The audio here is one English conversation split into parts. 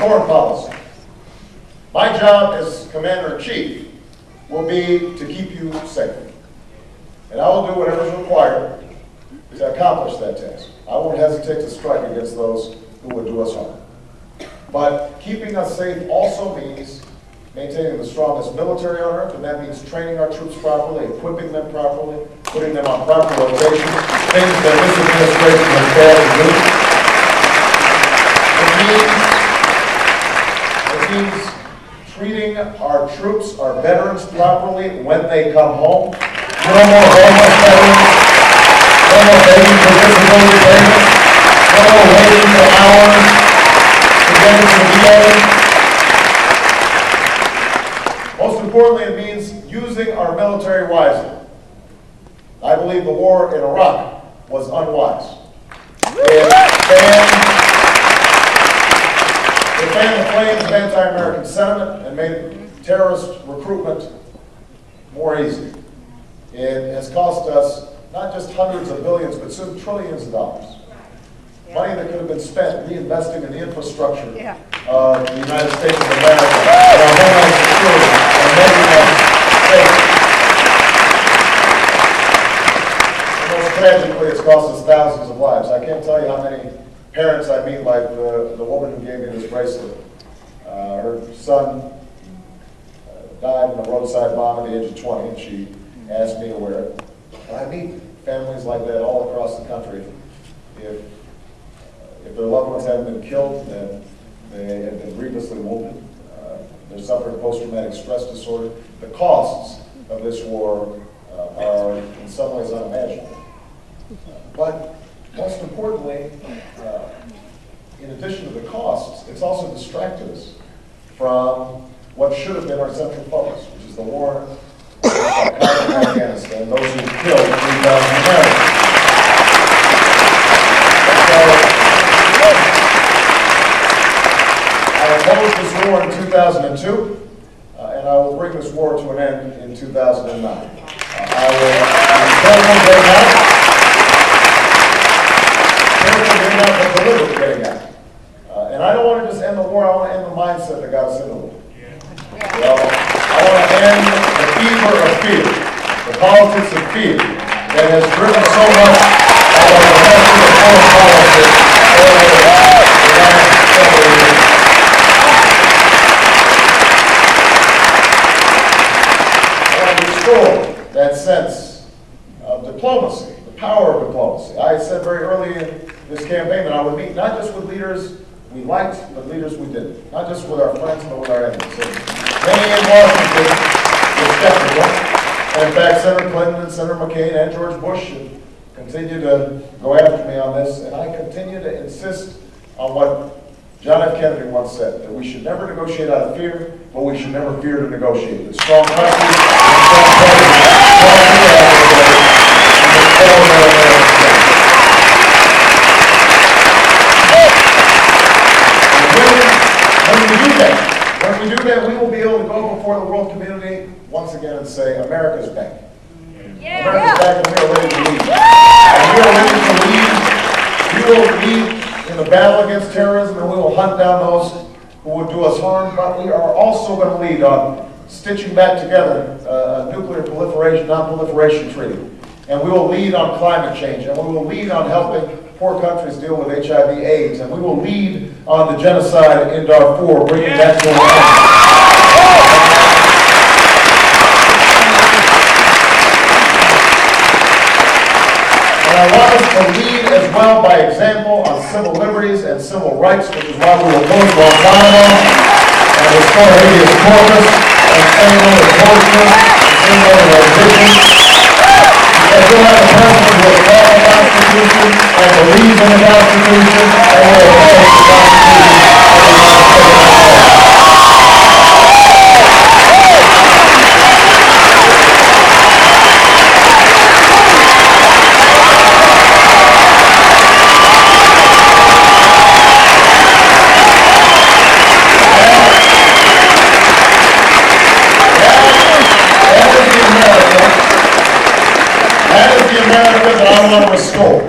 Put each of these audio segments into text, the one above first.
foreign policy. My job as Commander-in-Chief will be to keep you safe. And I will do whatever is required to accomplish that task. I won't hesitate to strike against those who would do us harm. But keeping us safe also means maintaining the strongest military on earth, and that means training our troops properly, equipping them properly, putting them on proper rotation, things that this administration has failed to do. It means treating our troops, our veterans properly when they come home. No more homeless veterans, no more begging for disability payments, no more waiting for hours to get into the VA. Most importantly, it means using our military wisely. I believe the war in Iraq was unwise. It fanned the flames of anti-American sentiment and made terrorist recruitment more easy. It has cost us not just hundreds of billions, but soon trillions of dollars. Money that could have been spent reinvesting in the infrastructure of the United States of America, and our homeland security, and making us safe. And most tragically, it's cost us thousands of lives. I can't tell you how many parents I meet, like the woman who gave me this bracelet. Her son died in a roadside bomb at the age of 20, and she asked me to wear it. And I meet families like that all across the country. If their loved ones haven't been killed, then they have been grievously wounded. They're suffering post-traumatic stress disorder. The costs of this war are in some ways unimaginable. But most importantly, in addition to the costs, it's also distracted us from what should have been our central focus, which is the war in Afghanistan, those who killed 3,000 Americans. I opposed this war in 2002, and I will bring this war to an end in 2009. I will deliver getting out. And I don't want to just end the war, I want to end the mindset that got us in the war. Well, I want to end the fever of fear, the politics of fear that has driven so much of our domestic and foreign policy over the last several years. I want to restore that sense of diplomacy, the power of diplomacy. I said very early in this campaign that I would meet not just with leaders we liked, but leaders we didn't. Not just with our friends, but with our enemies. So many in Washington were skeptical. And in fact, Senator Clinton and Senator McCain and George Bush continue to go after me on this. And I continue to insist on what John F. Kennedy once said, that we should never negotiate out of fear, but we should never fear to negotiate. That strong countries and strong When we do that, we will be able to go before the world community once again and say, America's back. America's back, and we are ready to lead. And we are ready to lead. We will lead in the battle against terrorism, and we will hunt down those who would do us harm, but we are also going to lead on stitching back together a nuclear proliferation, non-proliferation treaty. And we will lead on climate change, and we will lead on helping poor countries deal with HIV/AIDS, and we will lead on the genocide in Darfur, bringing that to an end. And I want us to lead as well by example on civil liberties and civil rights, which is why we will close Guantanamo and restore habeas corpus and send over torture and send over rendition. Because we'll have a president who will follow the Constitution and believes in the Constitution and will obey the Constitution of the United States. America that I want to restore.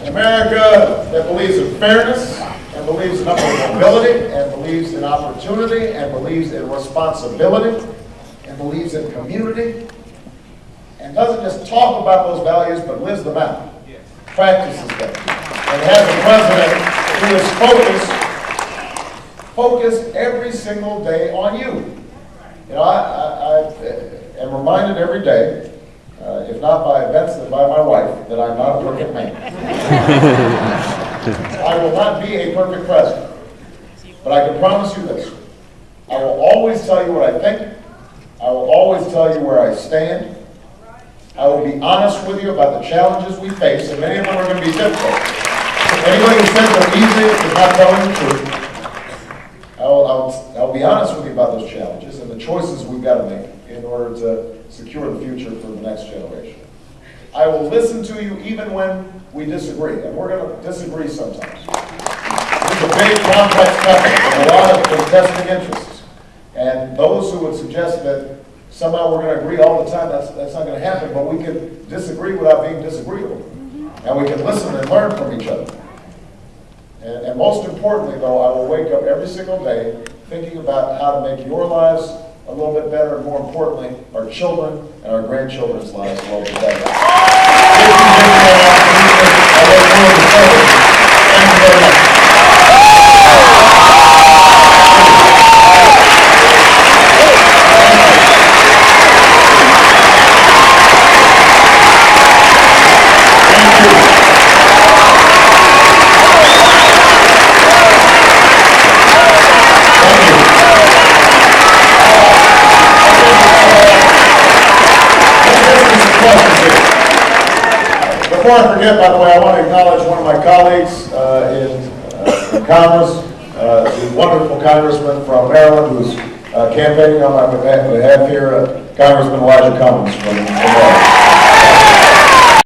An America that believes in fairness and and believes in upward mobility, and believes in opportunity, and believes in responsibility, and believes in community, and doesn't just talk about those values, but lives them out, practices them, and has a president who is focused every single day on you. You know, I am reminded every day, if not by events, then by my wife, that I'm not a perfect man. I will not be a perfect president, but I can promise you this. I will always tell you what I think. I will always tell you where I stand. I will be honest with you about the challenges we face, and many of them are going to be difficult. Anybody who says they're easy is not telling the truth. I'll be honest with you about those challenges and the choices we've got to make in order to secure the future for the next generation. I will listen to you even when we disagree, and we're going to disagree sometimes. It's a big, complex topic with a lot of contesting interests. And those who would suggest that somehow we're going to agree all the time, that's not going to happen, but we can disagree without being disagreeable. And we can listen and learn from each other. And most importantly, though, I will wake up every single day thinking about how to make your lives a little bit better, and more importantly, our children and our grandchildren's lives a little bit better. Thank you very much. Before I forget, by the way, I want to acknowledge one of my colleagues in Congress, the wonderful congressman from Maryland who's campaigning on my behalf here, Congressman Elijah Cummings from Maryland.